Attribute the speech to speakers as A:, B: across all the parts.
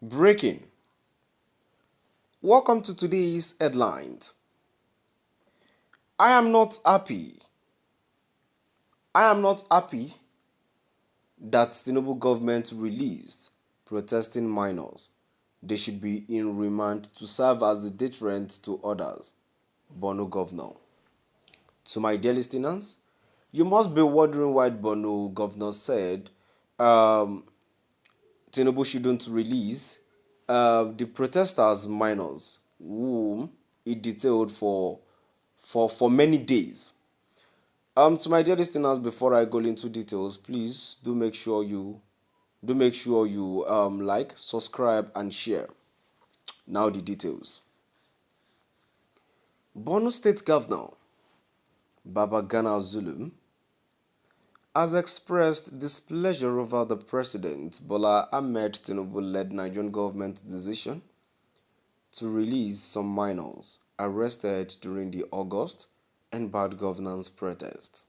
A: Breaking. Welcome to today's headlines. I am not happy. I am not happy that Tinubu government released protesting minors. They should be in remand to serve as a deterrent to others. Borno governor. To my dear listeners, you must be wondering why Borno governor said Tinubu shouldn't release the protesters minors whom he detailed for many days. To my dear listeners, before I go into details, please do make sure you like, subscribe, and share. Now the details. Borno State Governor Babagana Zulum has expressed displeasure over the President Bola Ahmed Tinubu-led Nigerian government decision to release some minors arrested during the August and bad governance protest.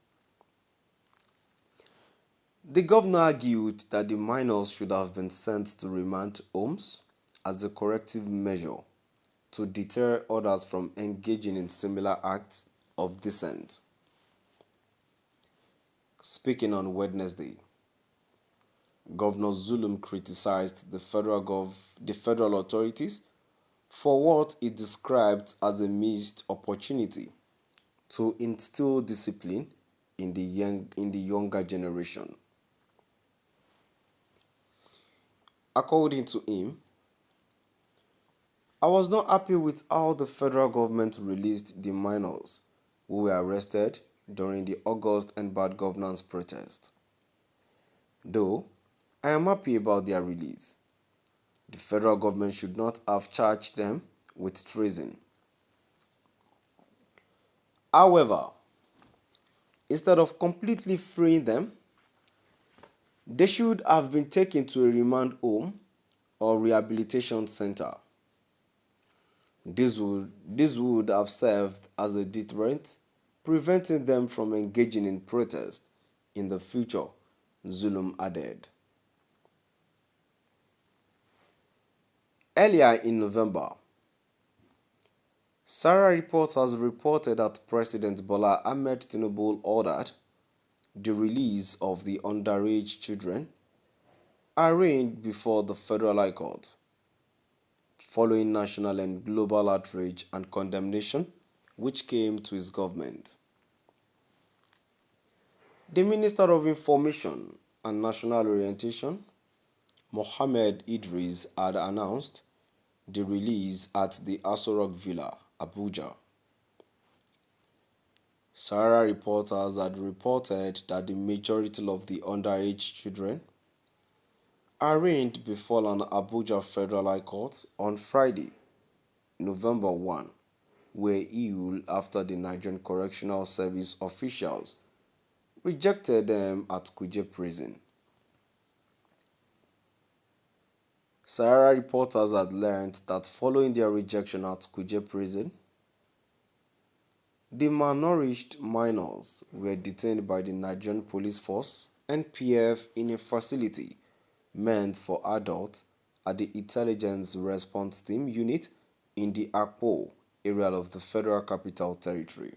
A: The governor argued that the minors should have been sent to remand homes as a corrective measure to deter others from engaging in similar acts of dissent. Speaking on Wednesday, Governor Zulum criticized the federal authorities for what he described as a missed opportunity to instill discipline in the younger generation. According to him, I was not happy with how the federal government released the minors who were arrested during the August and bad governance protest. Though I am happy about their release, the federal government should not have charged them with treason. However, instead of completely freeing them, they should have been taken to a remand home or rehabilitation center. This would have served as a deterrent, preventing them from engaging in protest in the future, Zulum added. Earlier in November, Sarah reporters reported that President Bola Ahmed Tinubu ordered the release of the underage children arraigned before the Federal High Court, following national and global outrage and condemnation which came to his government. The Minister of Information and National Orientation, Mohammed Idris, had announced the release at the Aso Rock Villa, Abuja. Sahara reporters had reported that the majority of the underage children arraigned before an Abuja Federal High Court on Friday, November 1, were ill after the Nigerian Correctional Service officials rejected them at Kuje prison. Sahara reporters had learned that following their rejection at Kuje prison, the malnourished minors were detained by the Nigerian Police Force (NPF) in a facility meant for adults at the Intelligence Response Team unit in the Akpo area of the Federal Capital Territory.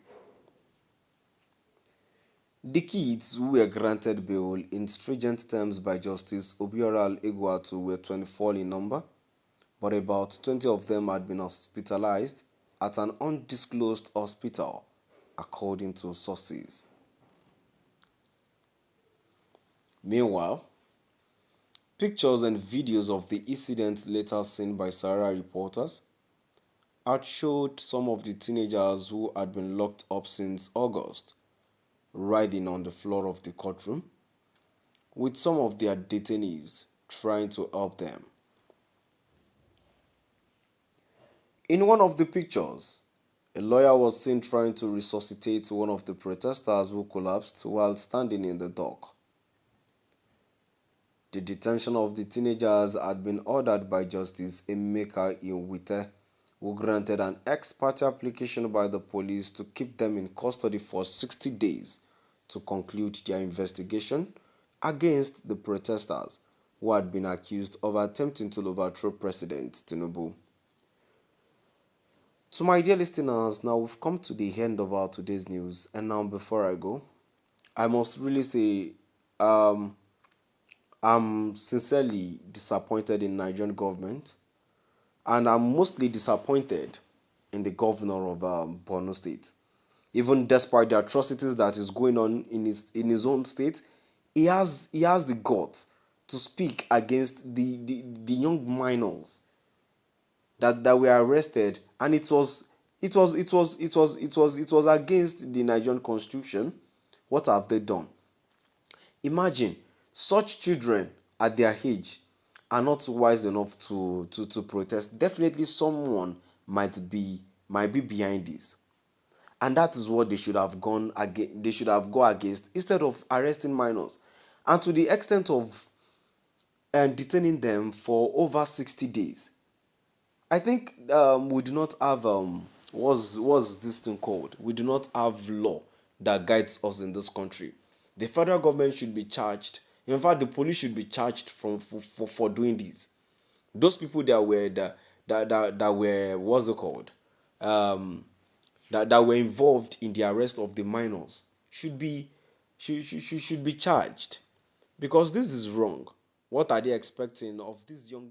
A: The kids, who were granted bail in stringent terms by Justice Obiora Egwatu, were 24 in number, but about 20 of them had been hospitalized at an undisclosed hospital, according to sources. Meanwhile, pictures and videos of the incident later seen by Sahara reporters had showed some of the teenagers who had been locked up since August writhing on the floor of the courtroom, with some of their detainees trying to help them. In one of the pictures, a lawyer was seen trying to resuscitate one of the protesters who collapsed while standing in the dock. The detention of the teenagers had been ordered by Justice Emeka Iwite, who granted an ex parte application by the police to keep them in custody for 60 days to conclude their investigation against the protesters, who had been accused of attempting to overthrow President Tinubu. To my dear listeners, now we've come to the end of our today's news, and now before I go, I must really say um, I'm sincerely disappointed in Nigerian government, and I'm mostly disappointed in the governor of Borno State. Even despite the atrocities that is going on in his own state, he has the guts to speak against the young minors that were arrested, and it was against the Nigerian constitution. What have they done? Imagine such children at their age are not wise enough to protest. Definitely someone might be behind this. And that is what they should have gone against. They should have gone against instead of arresting minors, and to the extent of detaining them for over 60 days. I think we do not have what's this thing called? We do not have law that guides us in this country. The federal government should be charged. In fact, the police should be charged for doing this. Those people that were what's it called? Um, that were involved in the arrest of the minors should be charged, because this is wrong. What are they expecting of these young?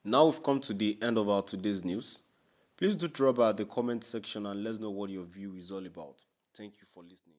A: Now we've come to the end of our today's news. Please do drop by the comment section and let us know what your view is all about. Thank you for listening.